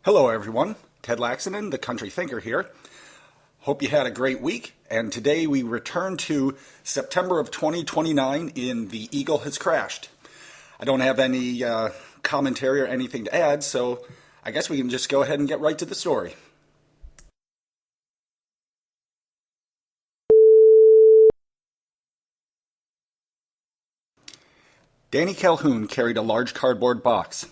Hello, everyone. Ted Lacksonen, the country thinker here. Hope you had a great week. And today we return to September of 2029 in The Eagle Has Crashed. I don't have any commentary or anything to add, so I guess we can just go ahead and get right to the story. Danny Calhoun carried a large cardboard box.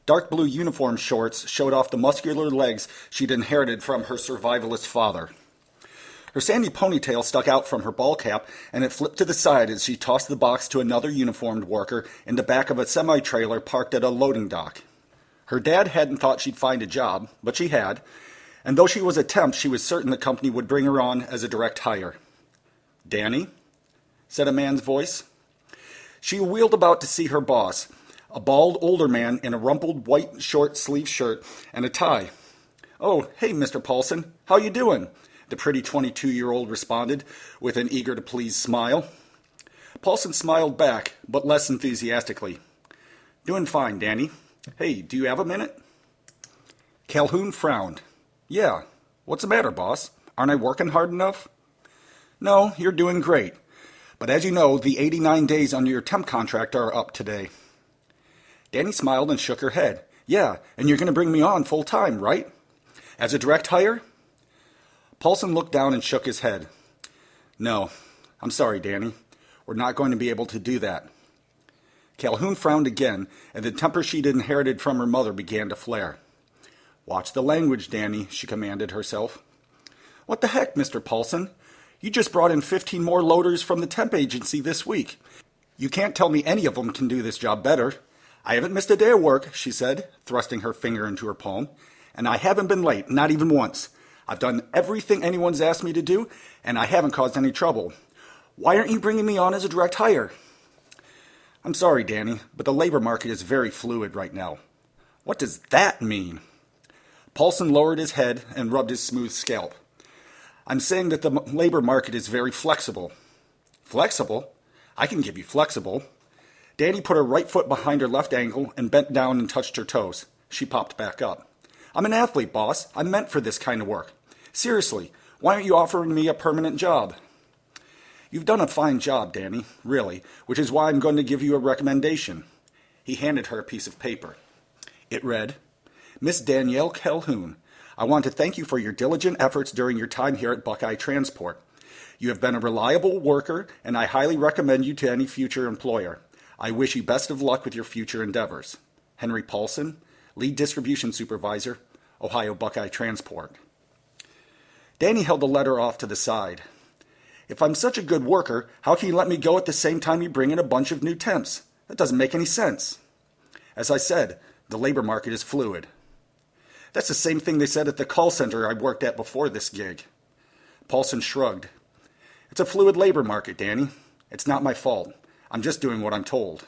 Dark blue uniform shorts showed off the muscular legs she'd inherited from her survivalist father. Her sandy ponytail stuck out from her ball cap, and it flipped to the side as she tossed the box to another uniformed worker in the back of a semi-trailer parked at a loading dock. Her dad hadn't thought she'd find a job, but she had, and though she was a temp, she was certain the company would bring her on as a direct hire. "Danny?" said a man's voice. She wheeled about to see her boss, a bald older man in a rumpled white short-sleeved shirt and a tie. "Oh, hey, Mr. Paulson, how you doing?" the pretty 22-year-old responded with an eager-to-please smile. Paulson smiled back, but less enthusiastically. "Doing fine, Danny. Hey, do you have a minute?" Calhoun frowned. "Yeah. What's the matter, boss? Aren't I working hard enough?" "No, you're doing great. But as you know, the 89 days under your temp contract are up today." Danny smiled and shook her head. "Yeah, and you're going to bring me on full time, right? As a direct hire?" Paulson looked down and shook his head. "No, I'm sorry, Danny. We're not going to be able to do that." Calhoun frowned again, and the temper she'd inherited from her mother began to flare. "Watch the language, Danny," she commanded herself. "What the heck, Mr. Paulson? You just brought in 15 more loaders from the temp agency this week. You can't tell me any of them can do this job better. I haven't missed a day of work," she said, thrusting her finger into her palm, "and I haven't been late, not even once. I've done everything anyone's asked me to do, and I haven't caused any trouble. Why aren't you bringing me on as a direct hire?" "I'm sorry, Danny, but the labor market is very fluid right now." "What does that mean?" Paulson lowered his head and rubbed his smooth scalp. "I'm saying that the labor market is very flexible." "Flexible? I can give you flexible." Danny put her right foot behind her left ankle and bent down and touched her toes. She popped back up. "I'm an athlete, boss. I'm meant for this kind of work. Seriously, why aren't you offering me a permanent job?" "You've done a fine job, Danny, really, which is why I'm going to give you a recommendation." He handed her a piece of paper. It read, "Miss Danielle Calhoun, I want to thank you for your diligent efforts during your time here at Buckeye Transport. You have been a reliable worker, and I highly recommend you to any future employer. I wish you best of luck with your future endeavors. Henry Paulson, Lead Distribution Supervisor, Ohio Buckeye Transport." Danny held the letter off to the side. "If I'm such a good worker, how can you let me go at the same time you bring in a bunch of new temps? That doesn't make any sense." "As I said, the labor market is fluid." "That's the same thing they said at the call center I worked at before this gig." Paulson shrugged. "It's a fluid labor market, Danny. It's not my fault. I'm just doing what I'm told."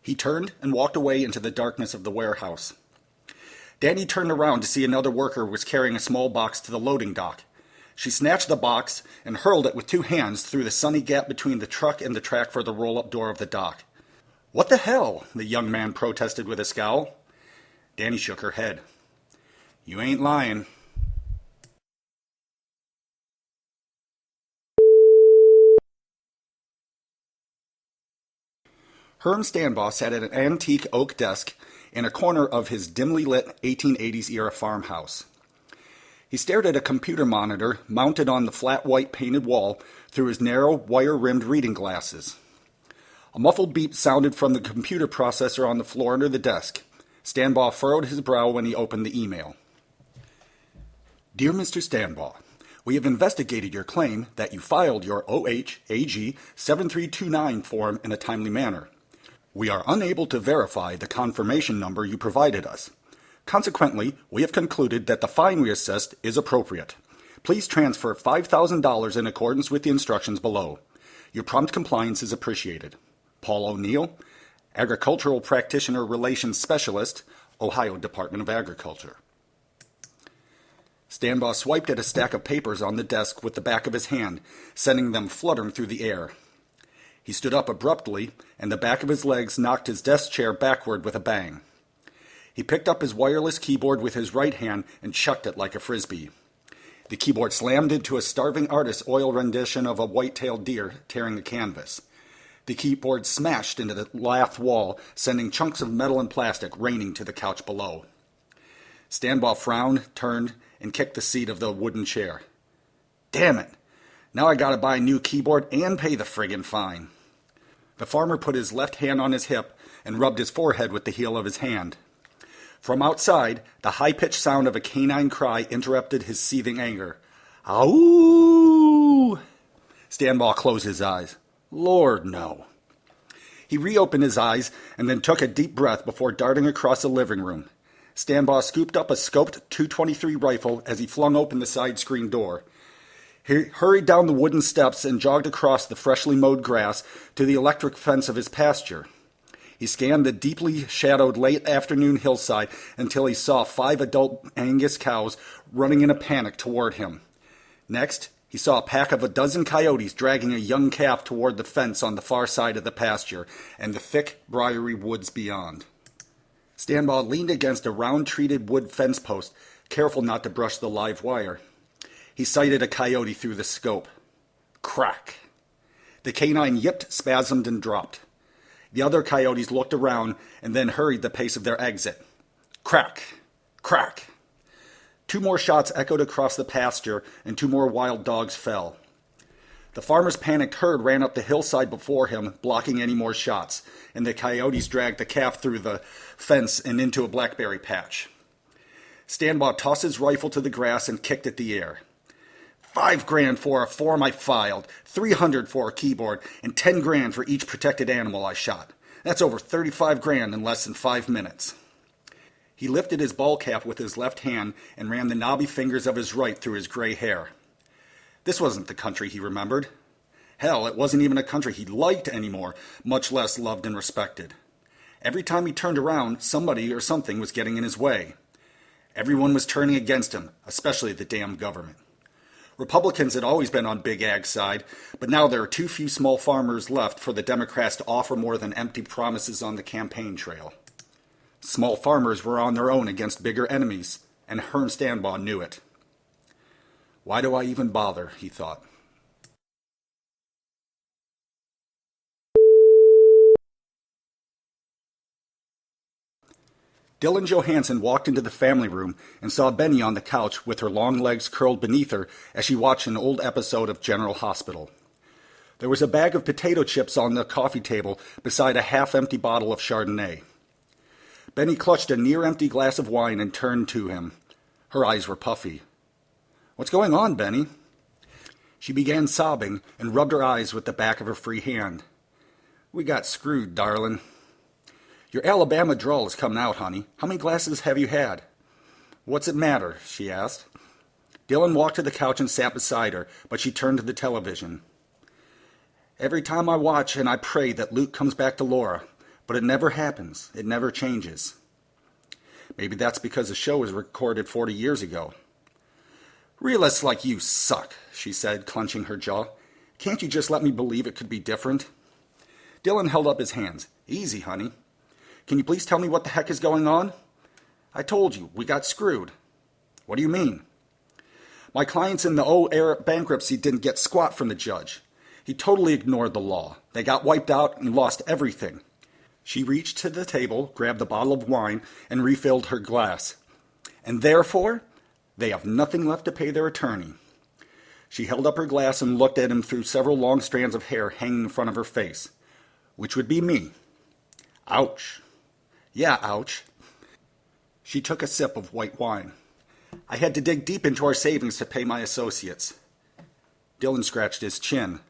He turned and walked away into the darkness of the warehouse. Danny turned around to see another worker was carrying a small box to the loading dock. She snatched the box and hurled it with two hands through the sunny gap between the truck and the track for the roll-up door of the dock. "What the hell?" the young man protested with a scowl. Danny shook her head. "You ain't lying." Herm Stanbaugh sat at an antique oak desk in a corner of his dimly lit 1880s-era farmhouse. He stared at a computer monitor mounted on the flat white painted wall through his narrow, wire-rimmed reading glasses. A muffled beep sounded from the computer processor on the floor under the desk. Stanbaugh furrowed his brow when he opened the email. "Dear Mr. Stanbaugh, we have investigated your claim that you filed your OH-AG 7329 form in a timely manner. We are unable to verify the confirmation number you provided us. Consequently, we have concluded that the fine we assessed is appropriate. Please transfer $5,000 in accordance with the instructions below. Your prompt compliance is appreciated. Paul O'Neill, Agricultural Practitioner Relations Specialist, Ohio Department of Agriculture." Stanbaugh swiped at a stack of papers on the desk with the back of his hand, sending them fluttering through the air. He stood up abruptly, and the back of his legs knocked his desk chair backward with a bang. He picked up his wireless keyboard with his right hand and chucked it like a frisbee. The keyboard slammed into a starving artist's oil rendition of a white-tailed deer tearing the canvas. The keyboard smashed into the lath wall, sending chunks of metal and plastic raining to the couch below. Stanbaugh frowned, turned, and kicked the seat of the wooden chair. Damn it! Now I gotta buy a new keyboard and pay the friggin' fine. The farmer put his left hand on his hip and rubbed his forehead with the heel of his hand. From outside, the high-pitched sound of a canine cry interrupted his seething anger. Ow! Stanbaugh closed his eyes. Lord, no. He reopened his eyes and then took a deep breath before darting across the living room. Stanbaugh scooped up a scoped .223 rifle as he flung open the side screen door. He hurried down the wooden steps and jogged across the freshly mowed grass to the electric fence of his pasture. He scanned the deeply shadowed late afternoon hillside until he saw 5 adult Angus cows running in a panic toward him. Next, he saw a pack of a dozen coyotes dragging a young calf toward the fence on the far side of the pasture and the thick, briery woods beyond. Stanbaugh leaned against a round-treated wood fence post, careful not to brush the live wire. He sighted a coyote through the scope. Crack! The canine yipped, spasmed, and dropped. The other coyotes looked around and then hurried the pace of their exit. Crack! Crack! 2 more shots echoed across the pasture, and 2 more wild dogs fell. The farmer's panicked herd ran up the hillside before him, blocking any more shots, and the coyotes dragged the calf through the fence and into a blackberry patch. Stanbaugh tossed his rifle to the grass and kicked at the air. $5,000 for a form I filed, $300 for a keyboard, and $10,000 for each protected animal I shot. That's over $35,000 in less than 5 minutes. He lifted his ball cap with his left hand and ran the knobby fingers of his right through his gray hair. This wasn't the country he remembered. Hell, it wasn't even a country he liked anymore, much less loved and respected. Every time he turned around, somebody or something was getting in his way. Everyone was turning against him, especially the damn government. Republicans had always been on Big Ag's side, but now there are too few small farmers left for the Democrats to offer more than empty promises on the campaign trail. Small farmers were on their own against bigger enemies, and Herm Stanbaugh knew it. Why do I even bother, he thought. Dylan Johansson walked into the family room and saw Benny on the couch with her long legs curled beneath her as she watched an old episode of General Hospital. There was a bag of potato chips on the coffee table beside a half-empty bottle of Chardonnay. Benny clutched a near-empty glass of wine and turned to him. Her eyes were puffy. What's going on, Benny? She began sobbing and rubbed her eyes with the back of her free hand. We got screwed, darling. Your Alabama drawl is coming out, honey. How many glasses have you had? What's it matter? She asked. Dylan walked to the couch and sat beside her, but she turned to the television. Every time I watch and I pray that Luke comes back to Laura, but it never happens. It never changes. Maybe that's because the show was recorded 40 years ago. Realists like you suck, she said, clenching her jaw. Can't you just let me believe it could be different? Dylan held up his hands. Easy, honey. Can you please tell me what the heck is going on? I told you, we got screwed. What do you mean? My clients in the bankruptcy didn't get squat from the judge. He totally ignored the law. They got wiped out and lost everything. She reached to the table, grabbed a bottle of wine, and refilled her glass. And therefore, they have nothing left to pay their attorney. She held up her glass and looked at him through several long strands of hair hanging in front of her face. Which would be me. Ouch. Yeah, ouch. She took a sip of white wine. I had to dig deep into our savings to pay my associates. Dylan scratched his chin.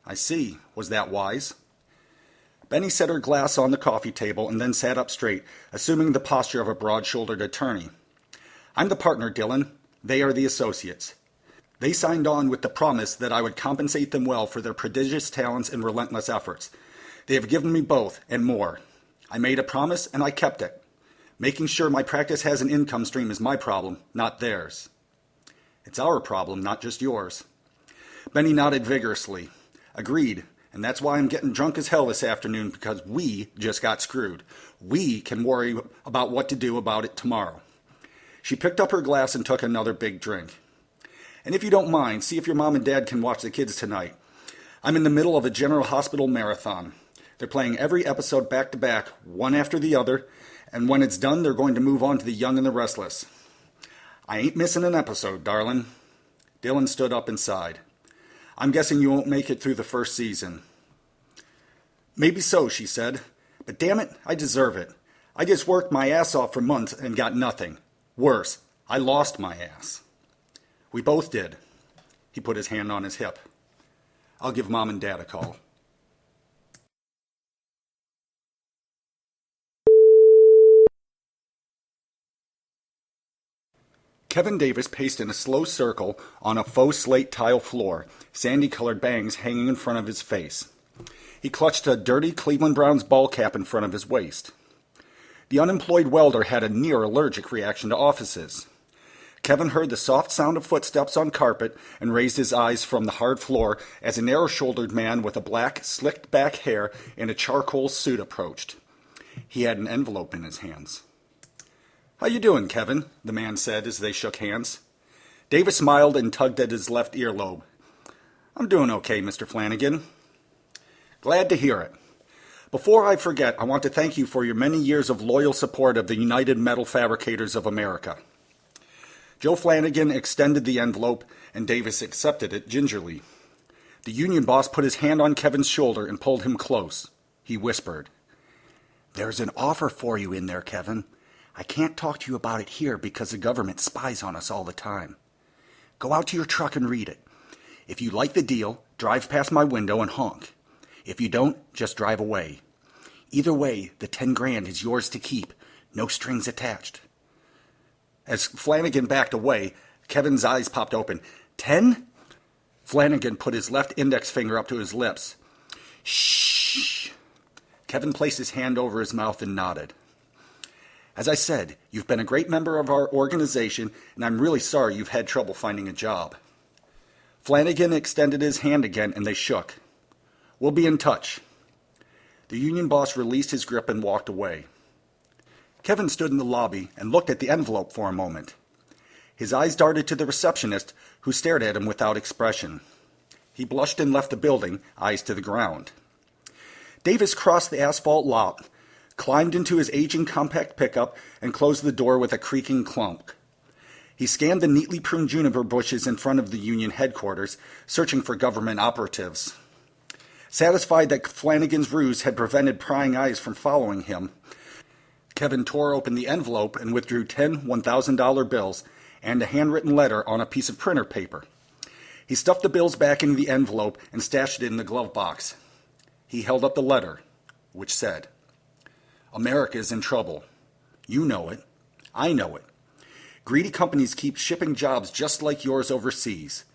I see. Was that wise? Benny set her glass on the coffee table and then sat up straight, assuming the posture of a broad-shouldered attorney. I'm the partner, Dylan. They are the associates. They signed on with the promise that I would compensate them well for their prodigious talents and relentless efforts. They have given me both, and more. I made a promise, and I kept it. Making sure my practice has an income stream is my problem, not theirs. It's our problem, not just yours. Benny nodded vigorously. Agreed. And that's why I'm getting drunk as hell this afternoon, because we just got screwed. We can worry about what to do about it tomorrow. She picked up her glass and took another big drink. And if you don't mind, see if your mom and dad can watch the kids tonight. I'm in the middle of a General Hospital marathon. They're playing every episode back to back, one after the other, and when it's done, they're going to move on to The Young and the Restless. I ain't missing an episode, darling. Dylan stood up and sighed. I'm guessing you won't make it through the first season. Maybe so, she said. But damn it, I deserve it. I just worked my ass off for months and got nothing. Worse, I lost my ass. We both did. He put his hand on his hip. I'll give Mom and Dad a call. Kevin Davis paced in a slow circle on a faux slate tile floor, sandy-colored bangs hanging in front of his face. He clutched a dirty Cleveland Browns ball cap in front of his waist. The unemployed welder had a near allergic reaction to offices. Kevin heard the soft sound of footsteps on carpet and raised his eyes from the hard floor as a narrow-shouldered man with a black, slicked-back hair and a charcoal suit approached. He had an envelope in his hands. "How you doing, Kevin?" the man said as they shook hands. Davis smiled and tugged at his left earlobe. "I'm doing okay, Mr. Flanagan." "Glad to hear it. Before I forget, I want to thank you for your many years of loyal support of the United Metal Fabricators of America." Joe Flanagan extended the envelope, and Davis accepted it gingerly. The union boss put his hand on Kevin's shoulder and pulled him close. He whispered, "There's an offer for you in there, Kevin. I can't talk to you about it here because the government spies on us all the time. Go out to your truck and read it. If you like the deal, drive past my window and honk. If you don't, just drive away. Either way, the 10 grand is yours to keep, no strings attached." As Flanagan backed away, Kevin's eyes popped open. 10? Flanagan put his left index finger up to his lips. "Shh." Kevin placed his hand over his mouth and nodded. "As I said, you've been a great member of our organization, and I'm really sorry you've had trouble finding a job." Flanagan extended his hand again, and they shook. "We'll be in touch." The union boss released his grip and walked away. Kevin stood in the lobby and looked at the envelope for a moment. His eyes darted to the receptionist, who stared at him without expression. He blushed and left the building, eyes to the ground. Davis crossed the asphalt lot, climbed into his aging compact pickup, and closed the door with a creaking clunk. He scanned the neatly pruned juniper bushes in front of the union headquarters, searching for government operatives. Satisfied that Flanagan's ruse had prevented prying eyes from following him, Kevin tore open the envelope and withdrew 10 $1,000 bills and a handwritten letter on a piece of printer paper. He stuffed the bills back into the envelope and stashed it in the glove box. He held up the letter, which said, "America is in trouble. You know it. I know it. Greedy companies keep shipping jobs just like yours overseas.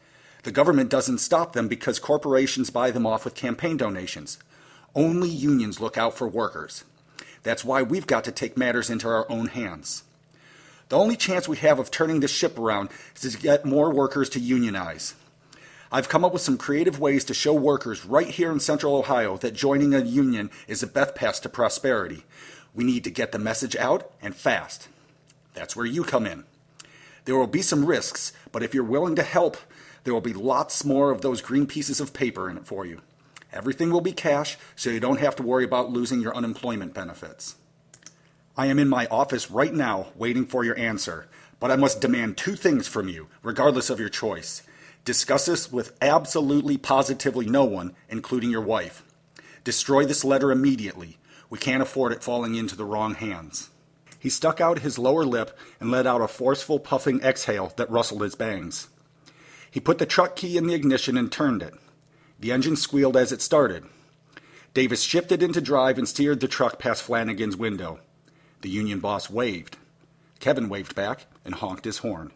The government doesn't stop them because corporations buy them off with campaign donations. Only unions look out for workers. That's why we've got to take matters into our own hands. The only chance we have of turning this ship around is to get more workers to unionize. I've come up with some creative ways to show workers right here in Central Ohio that joining a union is a best path to prosperity. We need to get the message out, and fast. That's where you come in. There will be some risks, but if you're willing to help, there will be lots more of those green pieces of paper in it for you. Everything will be cash, so you don't have to worry about losing your unemployment benefits. I am in my office right now waiting for your answer, but I must demand 2 things from you, regardless of your choice. Discuss this with absolutely positively no one, including your wife. Destroy this letter immediately. We can't afford it falling into the wrong hands." He stuck out his lower lip and let out a forceful puffing exhale that rustled his bangs. He put the truck key in the ignition and turned it. The engine squealed as it started. Davis shifted into drive and steered the truck past Flanagan's window. The union boss waved. Kevin waved back and honked his horn.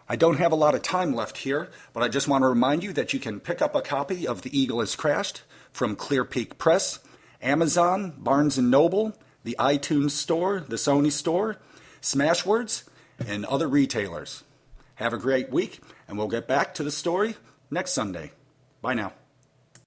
I don't have a lot of time left here, but I just want to remind you that you can pick up a copy of The Eagle Has Crashed from Clear Peak Press, Amazon, Barnes & Noble, the iTunes Store, the Sony Store, Smashwords, and other retailers. Have a great week, and we'll get back to the story next Sunday. Bye now.